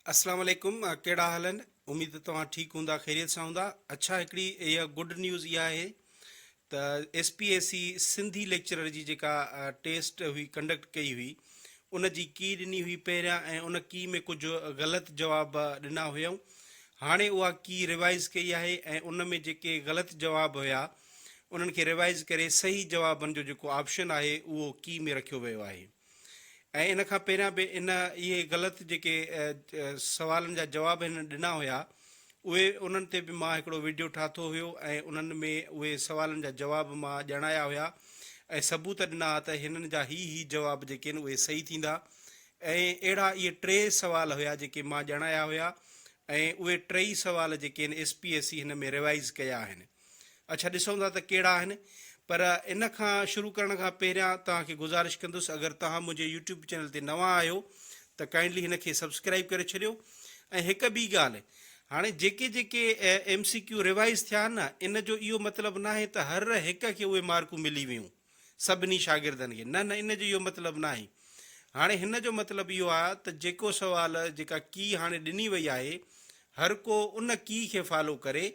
अस्सलाम वालेकुम। कहिड़ा हाल आहिनि? उमेद तव्हां ठीकु हूंदा, ख़ैरियत सां हूंदा। अच्छा, हिकिड़ी इहा गुड न्यूज़ इहा आहे त SPSC सिंधी लेक्चरर जी जेका टेस्ट हुई कंडक्ट कई हुई उन जी की ॾिनी हुई पहिरियां, ऐं उन की में कुझु ग़लति जवाब ॾिना हुयऊं। हाणे उहा की रिवाइज़ कई आहे ऐं उन में जेके ग़लति जवाब हुया उन्हनि खे रिवाइज़ करे सही जवाबनि जो जेको ऑप्शन आहे उहो की में रखियो वियो आहे। ऐं इन खां पहिरियां बि इहे ग़लति जेके सवालनि जा जवाब हिन ॾिना हुया उहे उन्हनि ते बि मां हिकिड़ो वीडियो ठातो हुयो ऐं उन्हनि में उहे सवालनि जा जवाब मां ॼाणाया हुया ऐं सबूत ॾिना त हिननि जा ही जवाब जेके आहिनि उहे सही थींदा। ऐं अहिड़ा इहे 3 सवाल हुया जेके मां ॼाणाया हुया ऐं उहे 3 सवाल जेके आहिनि SPSC हिन में रिवाइज़ कया आहिनि। अच्छा, ॾिसूं था त कहिड़ा आहिनि। पर इन खां शुरू करण खां पहिरियां तव्हांखे गुज़ारिश कंदुसि, अगरि तव्हां मुंहिंजे यूट्यूब चैनल ते नवां आहियो त काइंडली हिन खे सब्सक्राइब करे छॾियो। ऐं हिकु ॿी ॻाल्हि, हाणे जेके जेके MCQ रिवाइज़ थिया न, इन जो इहो मतिलबु न आहे त हर हिक खे उहे मार्कूं मिली वियूं सभिनी शागिर्दनि खे, न न, इन जो इहो मतिलबु न आहे। हाणे हिन जो मतिलबु इहो आहे त जेको सुवाल जेका की हाणे ॾिनी वई आहे हर को उन की खे फॉलो करे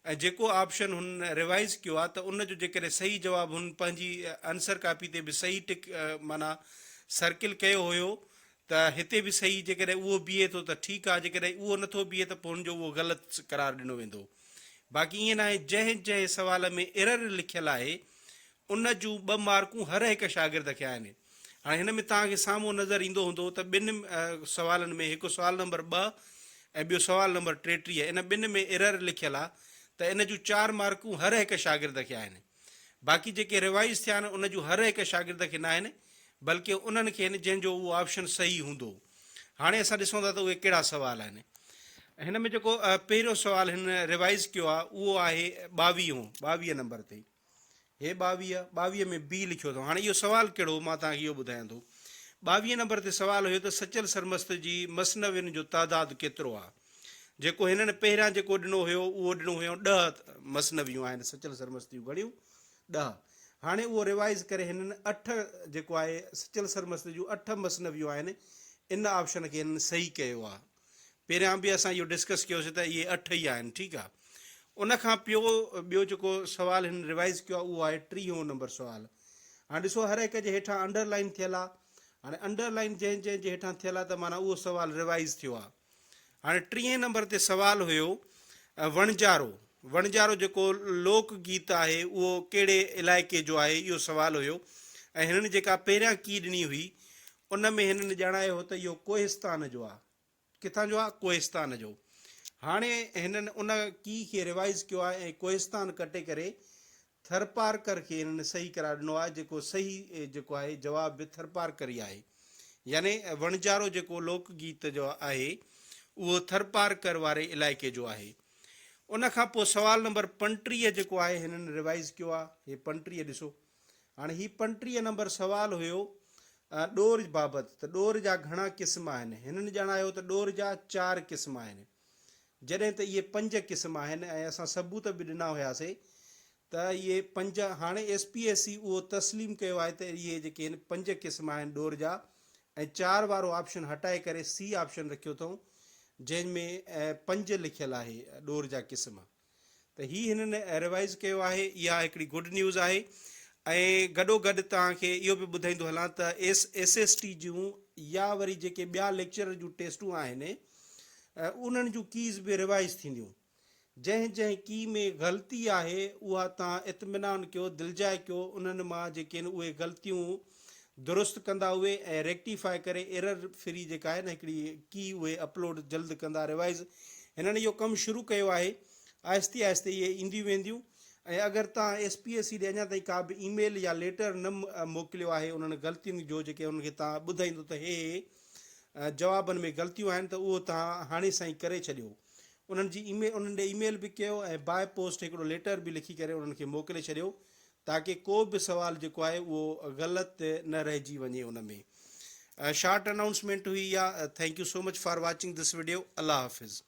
ऐं जेको ऑप्शन हुन रिवाइज़ कयो आहे त उन जो जेकॾहिं सही जवाबु हुन पंहिंजी आंसर कापी ते बि सही टिक माना सर्किल कयो हुयो त हिते बि सही जेकॾहिं उहो बीहे थो त ठीकु आहे, जेकॾहिं उहो नथो बीहे त पोइ हुनजो उहो ग़लति करार ॾिनो वेंदो। बाक़ी ईअं न आहे, जंहिं जंहिं सवाल में एरर लिखियलु आहे उन जूं 2 मार्कूं हर हिकु शागिर्द खे आहिनि। हाणे हिन में तव्हांखे साम्हूं नज़र ईंदो हूंदो त 2 सवालनि में, हिकु सुवाल नंबर 2 ऐं ॿियो सुवाल नंबर 33, इन 2 में एरर लिखियलु आहे त इन जूं 4 मार्कूं हर हिकु शागिर्द खे आहिनि। बाक़ी जेके रिवाइज़ थिया आहिनि उन जूं हर हिकु शागिर्द खे न आहिनि, बल्कि उन्हनि खे आहिनि जंहिंजो उहो ऑप्शन सही हूंदो। हाणे असां ॾिसूं था त उहे कहिड़ा सवाल आहिनि। हिन में जेको पहिरियों सुवाल हिन रिवाइज़ कयो आहे उहो आहे 22 नंबर ते। हे 22 में बी लिखियो अथऊं। हाणे इहो सुवालु कहिड़ो, मां तव्हांखे इहो ॿुधायां थो। 22 नंबर ते सुवालु हुयो त सचल सरमस्त जी मसनवियुनि जो तादादु केतिरो आहे। जेको हिननि पहिरियां जेको ॾिनो हुयो उहो ॾिनो हुयो 10 मसनवियूं आहिनि, सचल सरमस्त जूं घणियूं 10। हाणे उहो रिवाइज़ करे हिननि 8 जेको आहे सचल सरमस्त जूं 8 मसनवियूं आहिनि, इन ऑप्शन खे हिननि सही कयो आहे। पहिरियां बि असां इहो डिस्कस कयोसीं त इहे 8 ई आहिनि, ठीकु आहे। उन खां ॿियो जेको सुवालु हिन रिवाइज़ कयो आहे उहो आहे 30 नंबर सुवालु। हाणे ॾिसो, हर हिक जे हेठां अंडरलाइन थियल आहे। हाणे अंडरलाइन जंहिं जंहिं जे हेठां थियल आहे त माना उहो सुवालु रिवाइज़ थियो आहे। हाणे 30 नंबर ते सुवालु हुयो वणजारो जेको लोकगीत आहे उहो कहिड़े इलाइक़े जो आहे, इहो सुवालु हुयो। ऐं हिननि जेका पहिरियां की ॾिनी हुई उन में हिननि ॼाणायो हो त इहो कोहिस्तान जो आहे। किथां जो आहे? कोहिस्तान जो। हाणे हिननि उन की खे रिवाइज़ कयो आहे ऐं कोहिस्तान कटे करे थरपारकर खे हिननि सही करार ॾिनो आहे। जेको सही जेको आहे जवाब बि थरपारकर ई आहे। यानी वणजारो जेको लोकगीत जो आहे उहो थरपारकर वारे इलाइक़े जो आहे। उन खां पोइ सुवाल नंबर 35 जेको आहे हिननि रिवाइज़ कयो आहे। हे 35 ॾिसो। हाणे ही 35 नंबर सुवालु हुयो ॾोर बाबति, त ॾोर जा घणा क़िस्म आहिनि। हिननि ॼाणायो त ॾोर जा 4 क़िस्म आहिनि, जॾहिं त इहे 5 क़िस्म आहिनि ऐं असां सबूत बि ॾिना हुयासीं त इहे 5। हाणे SPSC उहो तस्लीम कयो आहे त इहे जेके आहिनि 5 क़िस्म आहिनि ॾोर जा, ऐं 4 वारो ऑप्शन हटाए करे C ऑप्शन रखियो अथऊं जंहिंमें 5 लिखियलु आहे ॾोर जा क़िस्म। त ही हिननि रिवाइज़ कयो आहे। इहा हिकिड़ी गुड न्यूज़ आहे। ऐं गॾोगॾु तव्हांखे इहो बि ॿुधाईंदो हलां त SST जूं या वरी जेके ॿिया लेक्चर जूं टेस्टूं आहिनि उन्हनि जूं कीज़ बि रिवाइज़ थींदियूं। जंहिं जंहिं की में ग़लती आहे उहा तव्हां इत्मिनान कयो, दिलिजाए कयो, उन्हनि मां जेके आहिनि उहे ग़लतियूं दुरुस्त कंदा उहे ऐं रेक्टिफाए करे एरर फ्री जेका आहे न हिकिड़ी की उहे अपलोड जल्द कंदा। रिवाइज़ हिननि इहो कमु शुरू कयो आहे, आहिस्ते आहिस्ते इहे ईंदियूं वेंदियूं। ऐं अगरि तव्हां SPSC ॾे अञा ताईं का बि ईमेल या लेटर न मोकिलियो आहे उन्हनि ग़लतियुनि जो, जेके उनखे तव्हां ॿुधाईंदो त हे जवाबनि में ग़लतियूं आहिनि, त उहो तव्हां हाणे सां ई करे छॾियो। उन्हनि जी उन्हनि ॾे ईमेल बि कयो ऐं बाय पोस्ट हिकिड़ो लेटर बि लिखी करे उन्हनि खे मोकिले छॾियो ताकी को बि सुवालु जेको आहे उहो ग़लति न रहिजी वञे उन में। शॉर्ट अनाउंसमेंट हुई इहा। Thank you so much for watching this video. अल्लाह हाफ़िज़।